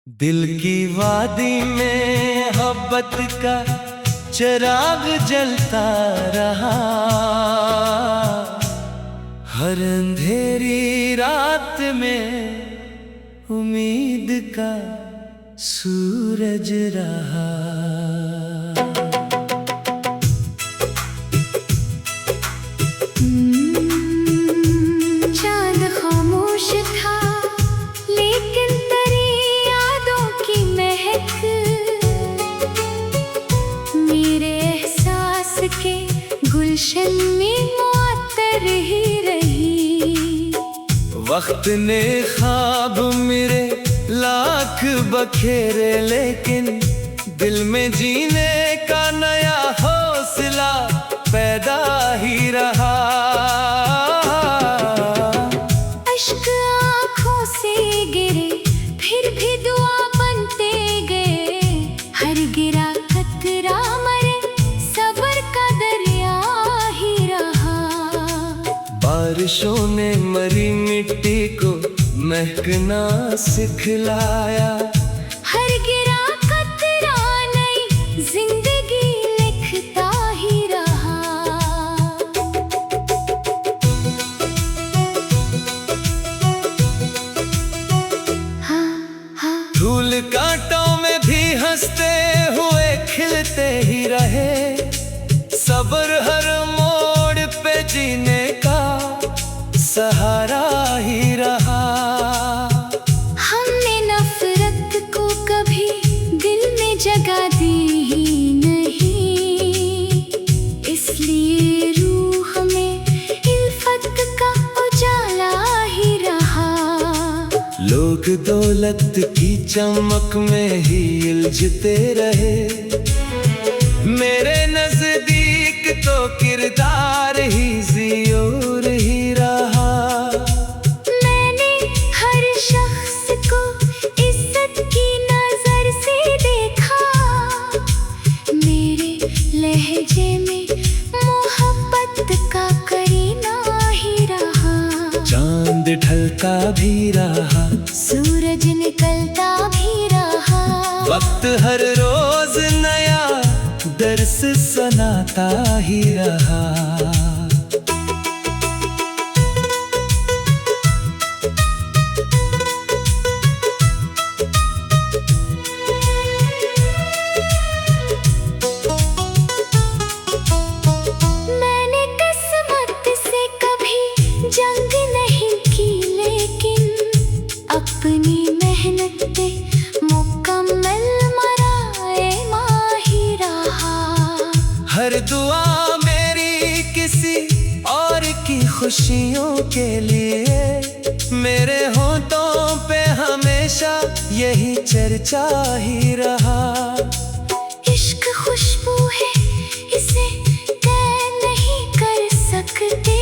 दिल की वादी में मोहब्बत का चिराग जलता रहा। हर अंधेरी रात में उम्मीद का सूरज रहा। चांद खामोश था लेकिन तेरी यादों की महक मेरे एहसास के गुलशन में मुअत्तर ही रही। वक्त ने ख्वाब मेरे लाख बखेरे लेकिन दिल में जीने का नया हौसला पैदा ही रहा। अश्क आँखों से गिरे फिर भी दुआ बनते गए। हर गिरा कतरा मरे सब्र का दरिया ही रहा। बारिशों ने मरी मिट्टी को महकना सिखलाया। हर गिरा कतरा नई जिंदगी लिखता ही रहा। धूल कांटों में भी हंसते हुए खिलते ही रहे। सब्र हर मोड़ पे जीने का सहारा ही रहा। हमने नफरत को कभी दिल में जगह दी ही नहीं, इसलिए रूह में इल्फत का उजाला ही रहा। लोग दौलत की चमक में ही उलझते रहे। मेरे नजदीक तो किरदार ही ज़ियोर ही रहा। मैंने हर शख्स को इज्जत की नजर से देखा। मेरे लहजे में मोहब्बत का करीना ही रहा। चांद ढलता भी रहा, सूरज निकलता भी रहा। वक्त हर रोज नया दर्स सुनाता ही रहा। मैंने किस्मत से कभी जंग नहीं की लेकिन अपनी मेहनत पे मुकम्मल मराए माही रहा। हर दुआ मेरी किसी और की खुशियों के लिए। मेरे होठों पे हमेशा यही चर्चा ही रहा। इश्क खुशबू है इसे कैद नहीं कर सकते।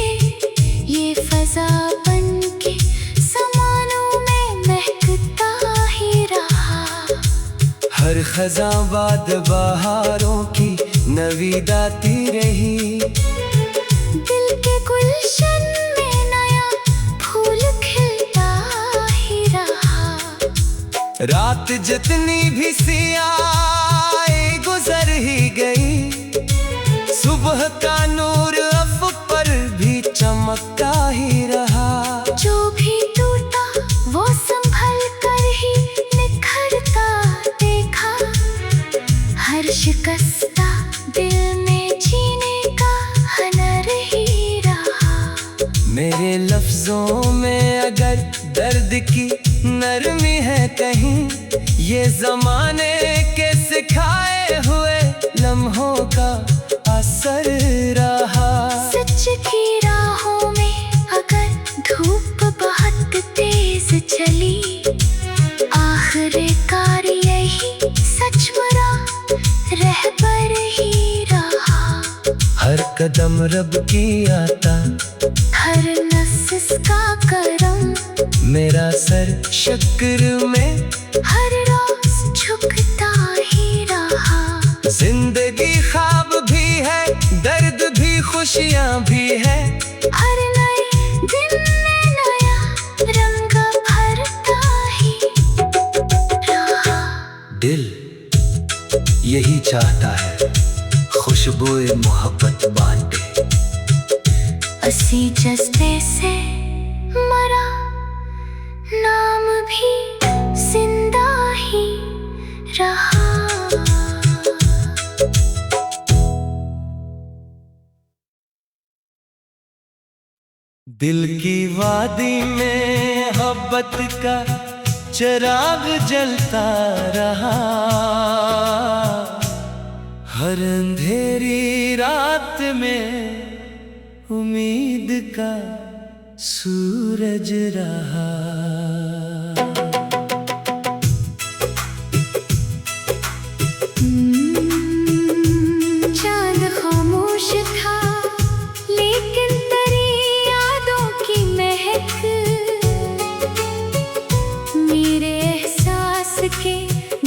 ये फजा बन के समानों में महकता ही रहा। हर खज़ां बाद बहारों की नवीद आती रही। दिल के गुलशन में नया फूल खिलता ही रहा। रात जितनी भी सियाह गुजर ही गई। सुबह का नूर अफ़ पर भी चमकता ही रहा। जो भी टूटा वो संभल कर ही निखरता देखा। हर शिकस्ता दिल में जीने का हुनर ही रहा। मेरे लफ्जों में अगर दर्द की नरमी है कहीं, ये जमाने के सिखाए हुए लम्हों का असर रहा। सच की राहों में अगर धूप बहुत तेज चली, आखिरकार यही सच बुरा रहबर ही रहा। हर कदम रब की आता, हर नफ्स का करम। मेरा सर शक्र में हर रोज झुकता ही रहा। जिंदगी ख्वाब भी है, दर्द भी, खुशियाँ भी है। हर नए दिन में नया रंग भरता ही रहा। दिल यही चाहता है, खुशबुए मोहब्बत बांटे। असी जज्बे से मरा, नाम भी जिंदा ही रहा। दिल की वादी में मोहब्बत का चिराग जलता रहा, हर अंधेरी रात में उम्मीद का सूरज रहा। चांद खामोश था लेकिन तेरी यादों की महक मेरे एहसास के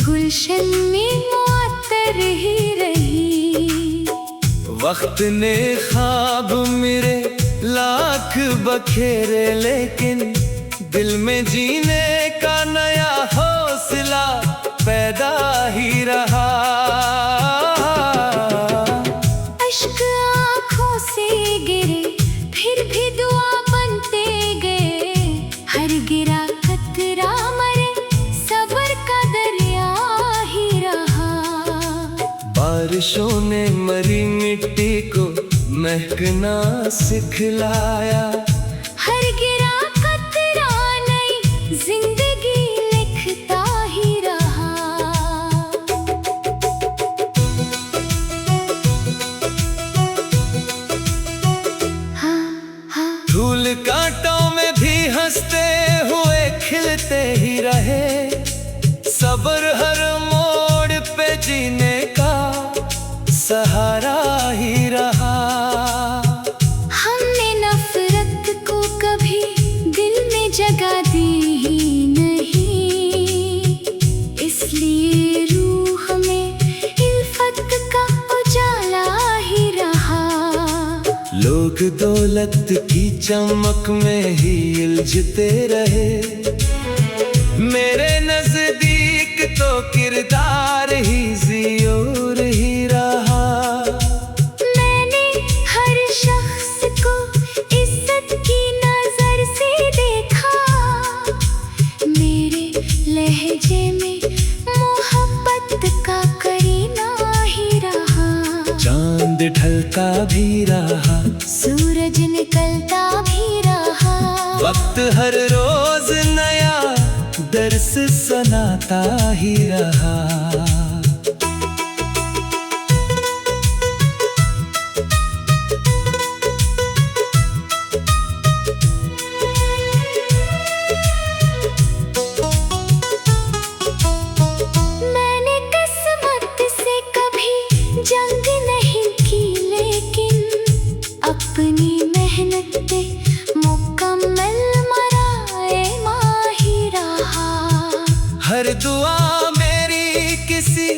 गुलशन में मुअत्तर ही रही। वक्त ने ख्वाब मेरे लाख बखेरे, लेकिन दिल में जीने का नया हौसला पैदा ही रहा। अश्क आँखों से गिरे फिर भी दुआ बनते गए, हर गिरा कतरा मरे सब्र का दरिया ही रहा। बारिशों ने मरी मिट्टी को महकना सिखलाया, हर गिरा कतरा नई जिंदगी लिखता ही रहा। धूल कांटों में भी हंसते हुए खिलते ही रहे, सब्र हर मोड़ पे जीने का सहारा ही रहा। हमने नफरत को कभी दिल में जगह दी ही नहीं, इसलिए रूह में इल्फत का उजाला ही रहा। लोग दौलत की चमक में ही उलझते रहे, मेरे नजदीक तो किरदार ही ज़ियोर ही रहा। मैंने हर शख्स को इज्जत की नजर से देखा, मेरे लहजे में मोहब्बत का करीना ही रहा। चांद ढलता भी रहा, सूरज निकलता भी रहा, वक्त हर रोज नया दर्स सुनाता ही रहा। मैंने किस्मत से कभी जंग नहीं की, लेकिन अपनी मेहनत पे मुकम्मल मराए माही रहा। हर दुआ मेरी किसी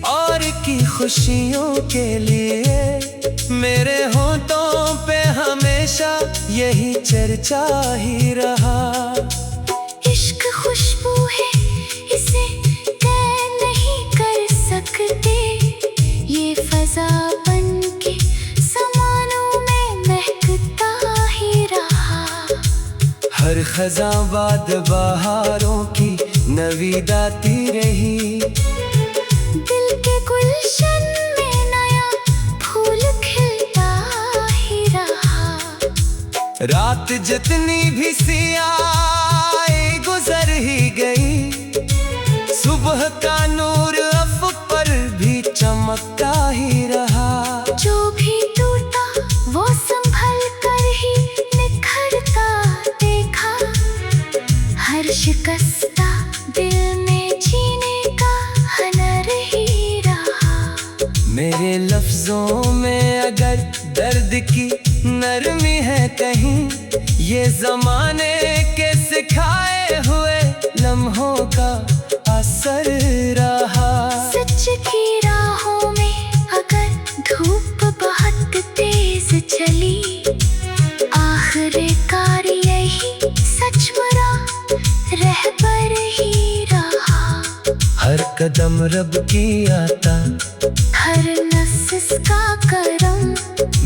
और की खुशियों के लिए, मेरे होठों पे हमेशा यही चर्चा ही रहा। इश्क खुशबू है, इसे कैद नहीं कर सकते, ये फजा बन के समानों में महकता ही रहा। हर खज़ां बाद बहारों की नवीद आती रही, दिल के गुलशन में नया फूल खिलता ही रहा। रात जितनी भी सियाह गुजर ही गई, सुबह का नूर अफ़ पर भी चमकता ही रहा। जो भी टूटा वो संभल कर ही निखरता देखा, हर शिकस्ता दिल में जीने का हुनर ही रहा। मेरे लफ्जों में अगर दर्द की नरमी है कहीं, ये जमाने के सिखाए हुए लम्हों का असर रहा। सच की राहों में अगर धूप बहुत तेज चली, आखिरकार यही सच बुरा रहबर ही रहा। हर कदम रब की आता, हर नफ्स इसका करम,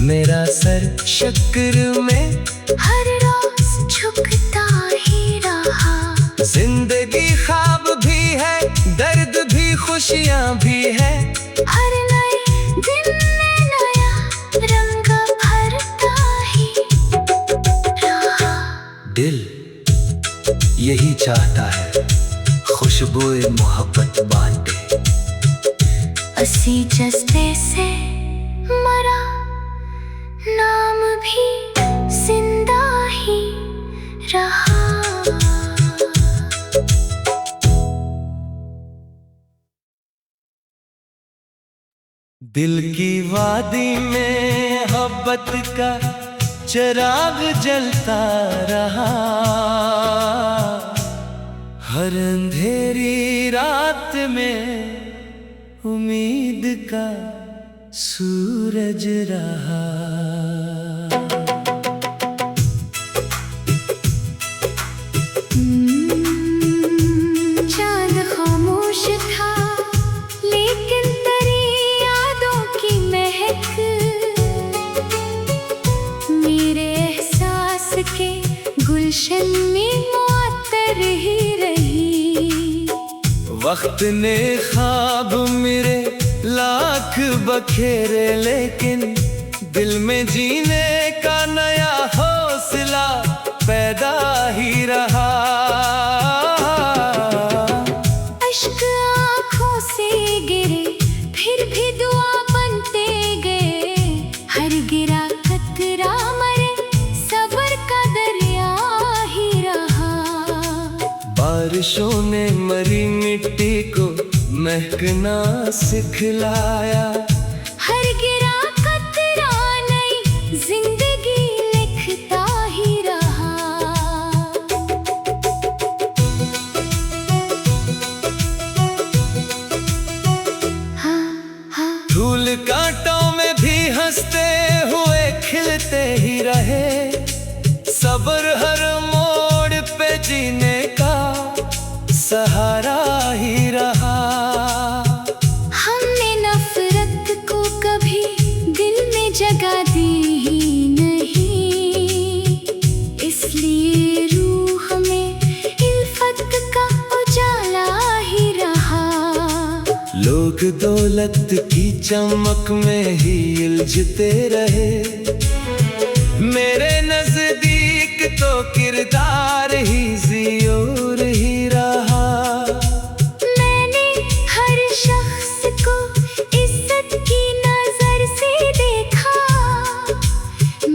मेरा सर शक्र में हर रोज झुकता ही रहा। जिंदगी ख्वाब भी है, दर्द भी खुशियाँ भी है, हर नए दिन में नया रंग भरता ही रहा। दिल यही चाहता है, खुशबुए मोहब्बत बांटे, असी जज्बे से मरा, नाम भी जिंदा ही रहा। दिल की वादी में मोहब्बत का चिराग जलता रहा, हर अंधेरी रात में उम्मीद का सूरज रहा। चांद खामोश था लेकिन तेरी यादों की महक मेरे एहसास के गुलशन में मुअत्तर ही रही। वक्त ने ख्वाब मेरे लाख बखेरे, लेकिन दिल में जीने का नया हौसला पैदा ही रहा। अश्क आँखों से गिरे फिर भी दुआ बनते गए, हर गिरा कतरा मरे सब्र का दरिया ही रहा। बारिशों ने मरी मिट्टी को महकना सिखलाया, हर गिरा कतरा नई जिंदगी लिखता ही रहा। धूल कांटों में भी हंसते हुए खिलते ही रहे, सब्र हर मोड़ पे जीने का सहारा ही रहा। हमने नफरत को कभी दिल में जगह दी ही नहीं, इसलिए रूह में इल्फत का उजाला ही रहा। लोग दौलत की चमक में ही उलझते रहे, मेरे नजदीक तो किरदार ही ज़ियोर ही रहा। मैंने हर शख्स को इज्जत की नजर से देखा,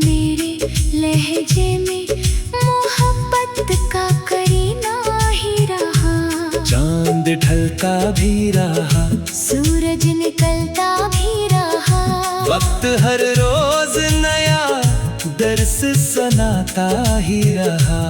मेरे लहजे में मोहब्बत का करीना ही रहा। चांद ढलता भी रहा, सूरज निकलता भी रहा, वक्त हर रोज नया दर्स सुनाता ही रहा।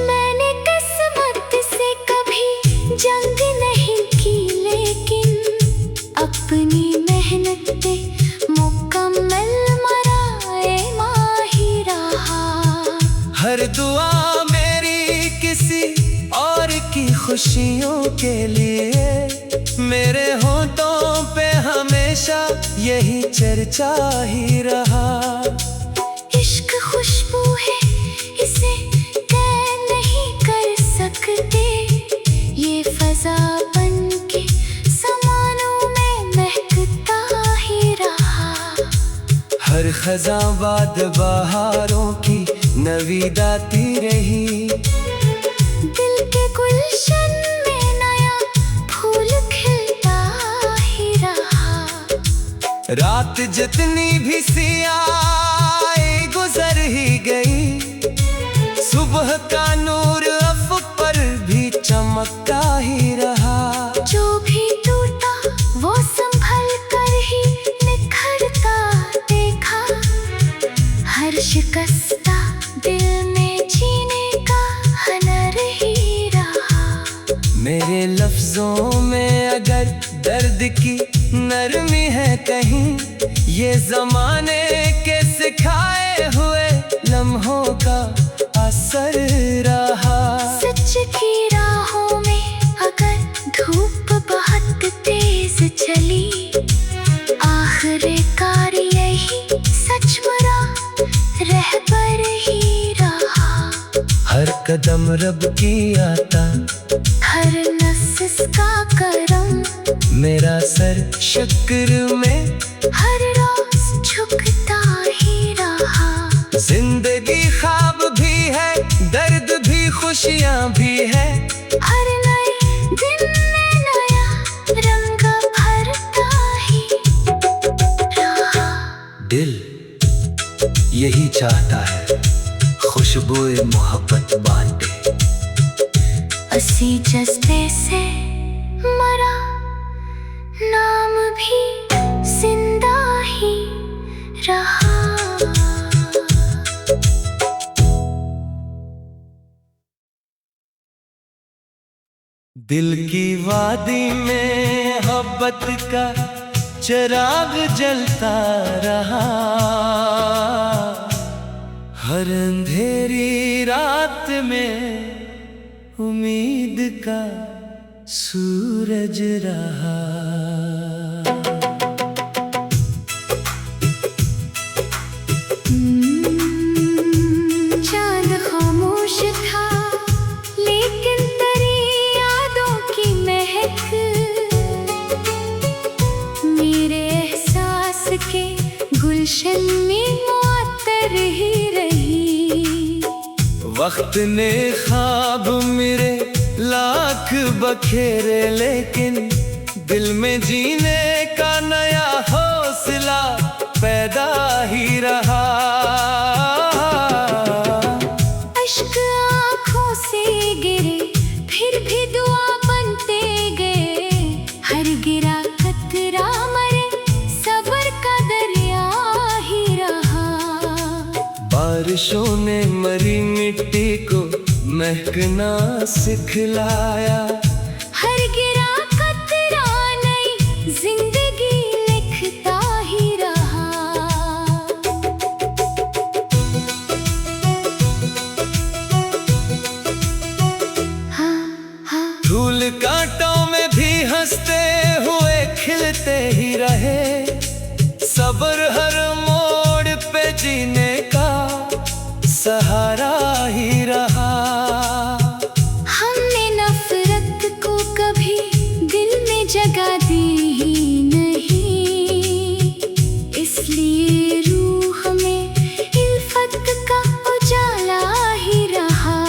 मैंने किस्मत से कभी जंग नहीं की, लेकिन अपनी मेहनत पे मुकम्मल मराए माही रहा। हर दुआ मेरी किसी और की खुशियों के लिए, मेरे होठों पे हमेशा यही चर्चा ही रहा। इश्क खुशबू है, इसे कैद नहीं कर सकते, ये फजा बन के समानों में महकता ही रहा। हर खज़ां बाद बहारों की नवीद आती रही, दिल के गुलशन में नया फूल खिलता ही रहा। रात जितनी भी सियाह गुजर ही गई, सुबह का नूर अफ़क़ पर भी चमकता ही रहा। जो भी टूटा वो संभल कर ही निखरता देखा, हर शिकस्ता दिल में जीने का हुनर ही रहा। मेरे लफ्जों में अगर दर्द की नरमी है कहीं, ये जमाने के सिखाए हुए लम्हों का असर रहा। सच की राहों में अगर धूप बहुत तेज चली, आखिरकार यही सच मरा रहबर ही रहा। हर कदम रब की आता, हर नफ्स इसका करम, मेरा सर शक्र में हर रोज झुकता ही रहा। जिंदगी ख्वाब भी है, दर्द भी खुशियाँ भी है, हर नए दिन में नया रंग भरता ही रहा। दिल यही चाहता है खुशबुए मोहब्बत बांटे। इसी जज्बे से मरा, नाम भी जिंदा ही रहा। दिल की वादी में मोहब्बत का चिराग जलता रहा। हर अंधेरी रात में उम्मीद का सूरज रहा। चांद खामोश था लेकिन तेरी यादों की महक मेरे एहसास के गुलशन में मुअत्तर ही रही। वक्त ने ख्वाब मेरे लाख बखेरे, लेकिन दिल में जीने का नया हौसला पैदा ही रहा। अश्क आँखों से गिरे फिर भी दुआ बनते गए, हर गिरा कतरा मरे सब्र का दरिया ही रहा। बारिशों ने मरी मिट्टी को महकना सिखलाया, हर गिरा कतरा नई जिंदगी लिखता ही रहा। धूल कांटों में भी हंसते हुए खिलते ही रहे, सब्र हर मोड़ पे जीने का सहारा ही रहा। हमने नफरत को कभी दिल में जगह दी ही नहीं, इसलिए रूह में इल्फत का उजाला ही रहा।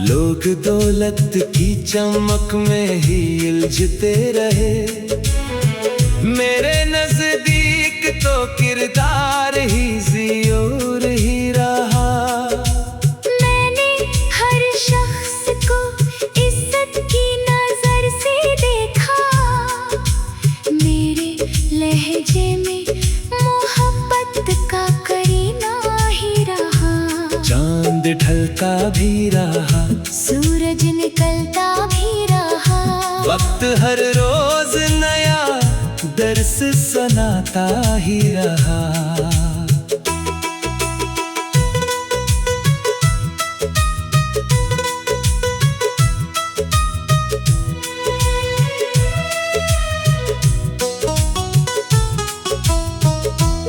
लोग दौलत की चमक में ही उलझते रहे, मेरे नजदीक तो किरदार ही ज़ियोर ही रहा। मैंने हर शख्स को इज्जत की नजर से देखा, मेरे लहजे में मोहब्बत का करीना ही रहा। चांद ढलता भी रहा, सूरज निकलता भी रहा। वक्त हर रोज नया दर्स सुनाता ही रहा।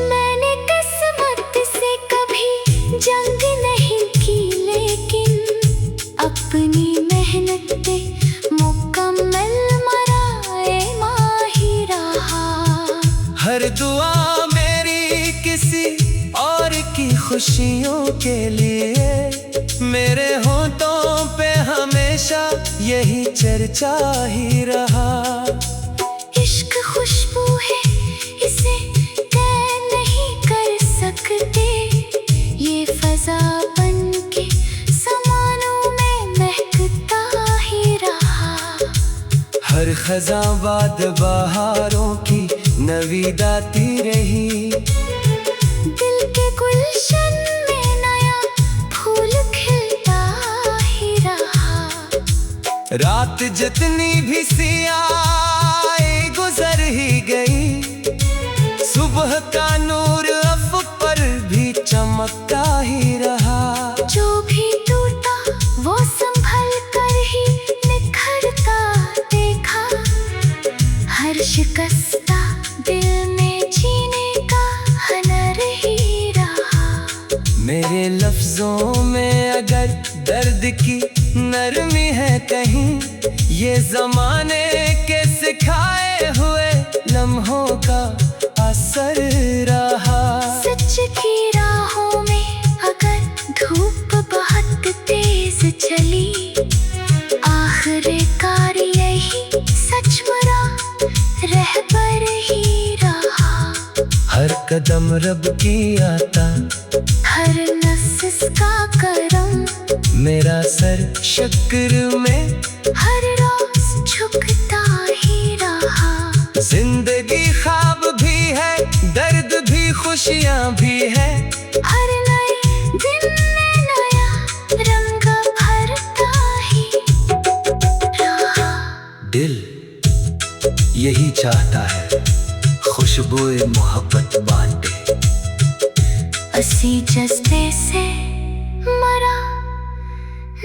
मैंने किस्मत से कभी जंग नहीं की, लेकिन अपनी मेहनत पे मुकम्मल मराए माही रहा। हर दुआ मेरी किसी और की खुशियों के लिए, मेरे होठों पे हमेशा यही चर्चा ही रहा। इश्क खुशबू है, इसे तय नहीं कर सकते, ये फजा बन के समानों में महकता ही रहा। हर खज़ां बाद बहारों की नवीद आती रही, दिल के गुलशन में नया फूल खिलता ही रहा। रात जितनी भी सियाह हर शिकस्ता दिल में जीने का हुनर ही रहा। मेरे लफ्जों में अगर दर्द की नरमी है कहीं, ये जमाने के सिखाए हुए लम्हों का असर रहा। सच की राहों में अगर धूप बहुत तेज चली, आखिरकार यही सच मरा रहबर ही रहा। हर कदम रब की आता, हर नफ्स का करम, मेरा सर शक्र में हर रोज झुकता ही रहा। जिंदगी ख्वाब भी है, दर्द भी, खुशियाँ भी है। हर नए दिन में नया रंग भरता ही रहा। दिल यही चाहता है, खुशबुए मोहब्बत बांटे। असी जज्बे से मरा,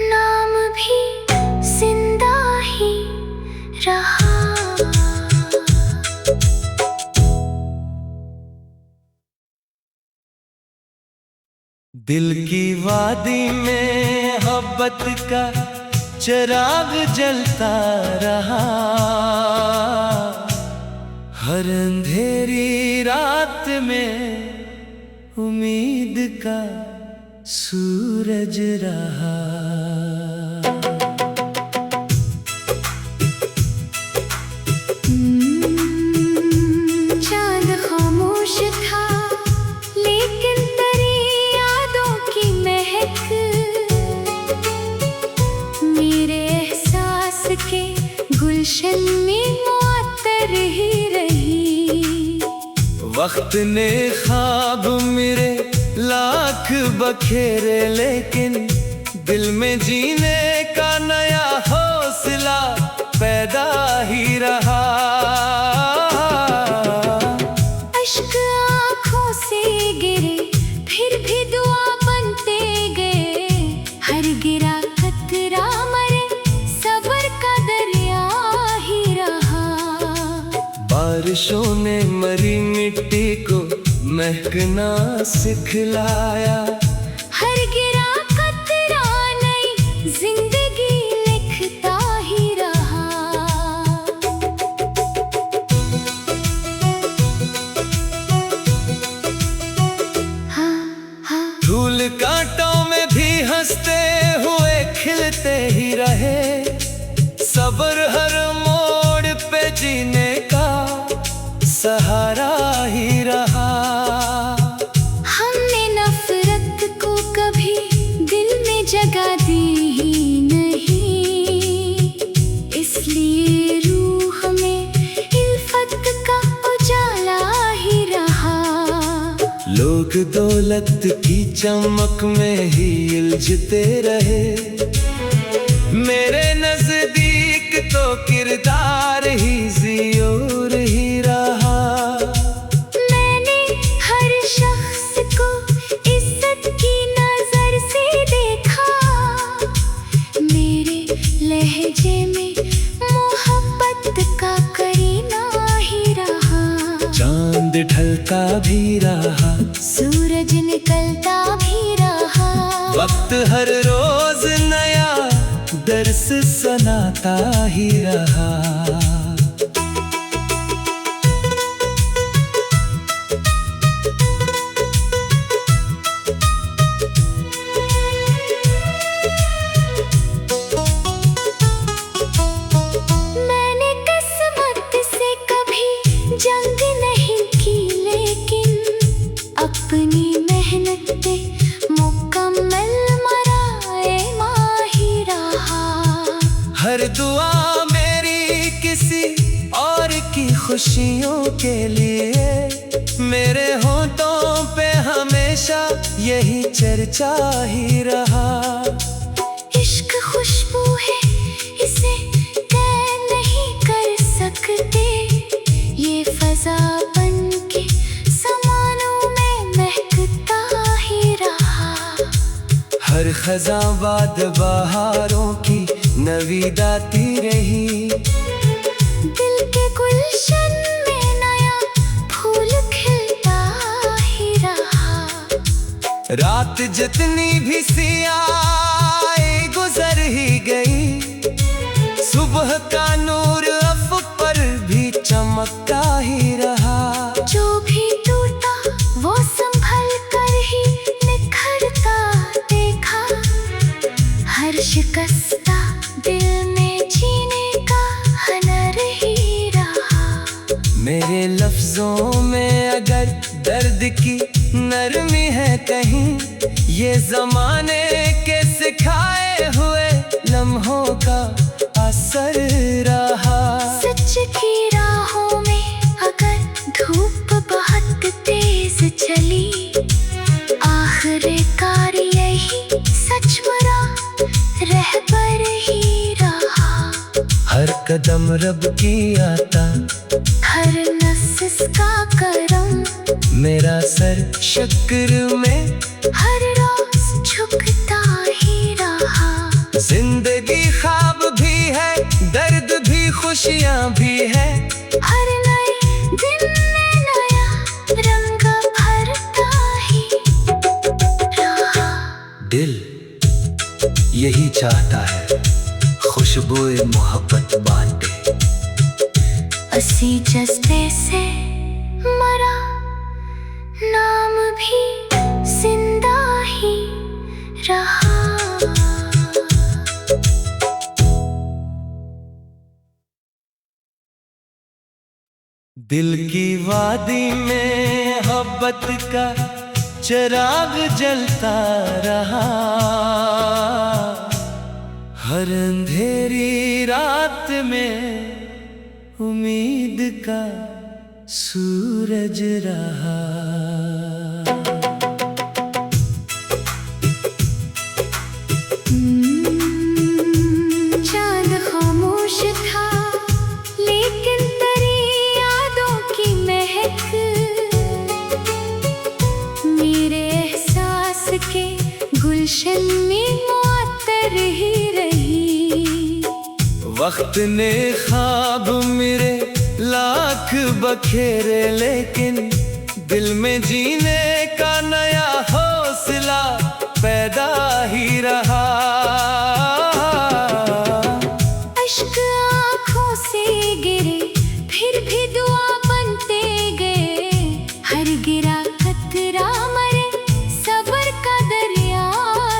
नाम भी जिंदा ही रहा। दिल की वादी में मोहब्बत का चिराग जलता रहा। हर अंधेरी रात में उम्मीद का सूरज रहा। चांद खामोश था लेकिन तेरी यादों की महक मेरे एहसास के गुलशन में मुअत्तर ही रही। वक्त ने ख्वाब मेरे लाख बखेरे, लेकिन दिल में जीने का नया हौसला पैदा ही रहा। अश्क आँखों से गिरे फिर भी दुआ बनते गए। हर गिरा कतरा मरे सब्र का दरिया ही रहा। बारिशों ने मरी मिट्टी को महकना सिखलाया। हर गिरा कतरा नई जिंदगी लिखता ही रहा। धूल कांटों में भी हंसते हुए खिलते ही रहे। सब्र हर मोड़ पे जीने का सहारा ही रहा। हमने नफरत को कभी दिल में जगह दी ही नहीं, इसलिए रूह में इल्फत का उजाला ही रहा। लोग दौलत की चमक में ही उलझते रहे, मेरे नजदीक तो किरदार ही ज़ियोर ही रहा। मैंने हर शख्स को इज्जत की नजर से देखा, मेरे लहजे में मोहब्बत का करीना ही रहा। चांद ढलता भी रहा, सूरज निकलता भी रहा। वक्त हर रोज नया दर्स सुनाता ही रहा। मैंने किस्मत से कभी जंग नहीं की, लेकिन अपनी मेहनत पे मुकम्मल मराए माही रहा। हर दुआ मेरी किसी और की खुशियों के लिए, मेरे होठों पे हमेशा यही चर्चा ही रहा। इश्क खुशबू है, इसे कह नहीं कर सकते। ये फजा बन के समानों में महकता ही रहा। हर खज़ां बाद बहारों की नवीद आती रही। दिल के गुलशन रात जितनी भी सियाए गुजर ही गई, सुबह का नूर अफ पर भी चमकता ही रहा। जो भी टूटा वो संभल कर ही निखरता देखा, हर शिकस्ता दिल में जीने का हुनर ही रहा। मेरे लफ्जों में अगर दर्द की नरमी है कहीं, ये जमाने के सिखाए हुए लम्हों का असर रहा। सच की राहों में अगर धूप बहुत तेज चली, आखिरकार यही सच बुरा रहबर ही रहा। हर कदम रब की आता, हर नफ्स का करम, मेरा सर शक्र में हर रोज झुकता ही रहा। जिंदगी ख्वाब भी है, दर्द भी खुशियाँ भी है, हर नए दिन में नया रंग भरता ही रहा। दिल यही चाहता है खुशबुए मोहब्बत बांटे, इसी जज्बे से मरा नाम भी जिंदा ही रहा। दिल की वादी में मोहब्बत का चिराग जलता रहा, हर अंधेरी रात में उम्मीद का सूरज रहा। चांद खामोश था लेकिन तेरी यादों की महक मेरे एहसास के गुलशन में मुअत्तर ही रही। वक्त ने ख्वाब मेरे लाख बखेरे, लेकिन दिल में जीने का नया हौसला पैदा ही रहा। अश्क आँखों से गिरे फिर भी दुआ बनते गए, हर गिरा कतरा मरे सब्र का दरिया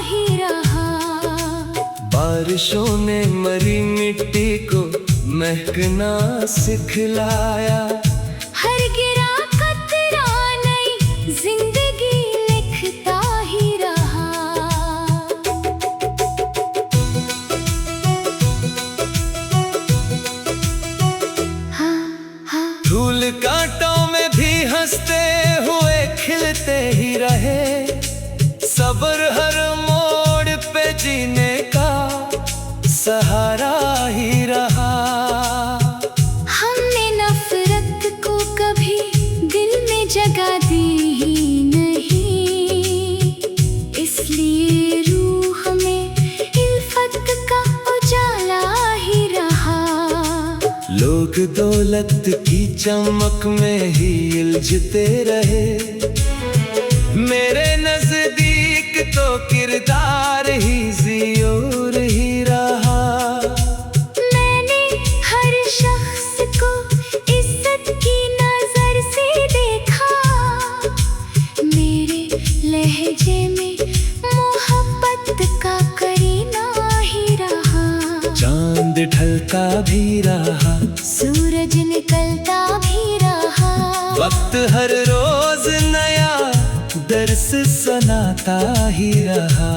ही रहा। बारिशों ने मरी मिट्टी को महकना सिखलाया, हर गिरा कतरा नई जिंदगी लिखता ही रहा। धूल कांटों में भी हंसते हुए खिलते ही रहे, सब्र हर मोड़ पे जीने का सहारा ही रहा। हमने नफरत को कभी दिल में जगह दी ही नहीं, इसलिए रूह में इल्फत का उजाला ही रहा। लोग दौलत की चमक में ही उलझते रहे, मेरे नजदीक तो किरदार ही ज़ियोर ही रहा। मैंने हर शख्स को इज्जत की नजर से देखा, मेरे लहजे में मोहब्बत का करीना ही रहा। चांद ढलता भी रहा, सूरज निकलता भी रहा। वक्त हर रोज नया दर्स सुनाता ही रहा।